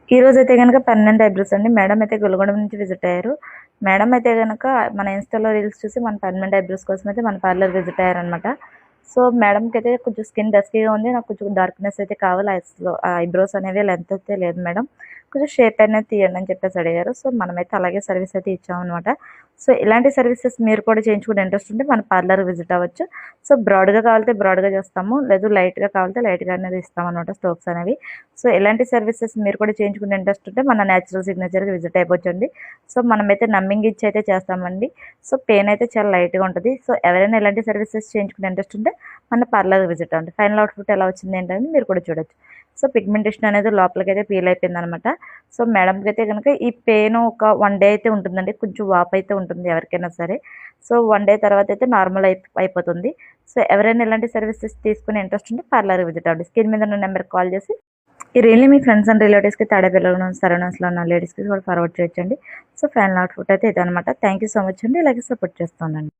ఈ రోజైతే గనక పర్మనెంట్ ఐబ్రోస్ అండి. మేడం అయితే గొల్లగొండ నుంచి విజిట్ అయ్యారు. మేడం అయితే గనక మన ఇన్‌స్టాలో రీల్స్ చూసి మన పర్మనెంట్ ఐబ్రోస్ కోసం అయితే మన పార్లర్ విజిట్ అయ్యారనమాట. సో, మేడంకైతే కొంచెం స్కిన్ డస్కీగా ఉంది. నాకు కొంచెం డార్క్‌నెస్ అయితే కావాలి. ఐబ్రోస్ అనేవి లెంత్ అయితే లేదు మేడం. కొంచెం షేప్ అనేది తీయండి అని చెప్పేసి అడిగారు. సో, మనమైతే అలాగే సర్వీస్ అయితే ఇచ్చామనమాట. సో, ఇలాంటి సర్వీసెస్ మీరు కూడా చేయించుకునే ఇంట్రెస్ట్ ఉంటే మన పార్లర్ విజిట్ అవ్వచ్చు. సో, బ్రాడ్‌గా కావాలంటే బ్రాడ్‌గా చేస్తాము. లేదు లైట్‌గా కావాలంటే లైట్‌గా అనేది ఇస్తామనమాట స్ట్రోక్స్ అనేవి. సో, ఇలాంటి సర్వీసెస్ మీరు కూడా చేయించుకునే ఇంట్రెస్ట్ ఉంటే మన న్యాచురల్ సిగ్నేచర్‌కి విజిట్ అయిపోవచ్చండి. సో, మనమైతే నమ్మింగ్ ఇచ్చి అయితే చేస్తామండి. సో, పెయిన్ అయితే చాలా లైట్‌గా ఉంటది. సో, ఎవరైనా ఇలాంటి సర్వీసెస్ చేయించుకునే ఇంట్రెస్ట్ ఉంటే మన పార్లర్ విజిట్ అవ్వండి. ఫైనల్ అవుట్‌పుట్ ఎలా వచ్చింది ఏంటని మీరు కూడా చూడొచ్చు. సో, పిగ్మెంటేషన్ అనేది లోపలికైతే పీల్ అయిపోయిందనమాట. సో, మేడంకైతే గనక ఈ పెయిన్ ఒక 1 డే అయితే ఉంటుందండి. కొంచెం వాపయితే ఉంటుంది ఎవరికైనా సరే. సో, 1 డే తర్వాత అయితే నార్మల్ అయిపోతుంది. సో, ఎవరైనా ఇలాంటి సర్వీసెస్ తీసుకునే ఇంట్రెస్ట్ ఉంటే పార్లర్ విజిట్ అవ్వండి. స్క్రీన్ మీద ఉన్న నెంబర్‌కి కాల్ చేసి ఈ రీల్‌ని మీ ఫ్రెండ్స్ అండ్ రిలేటివ్స్‌కి తాడేపల్లిలో సరౌండింగ్స్‌లో ఉన్న లేడీస్‌కి కూడా ఫార్వర్డ్ చేయొచ్చండి. సో, ఫైనల్ అవుట్‌పుట్ అయితే ఇదనమాట. థ్యాంక్ యూ సో మచ్ అండి. ఇలాగే సపోర్ట్ చేస్తూ ఉండండి.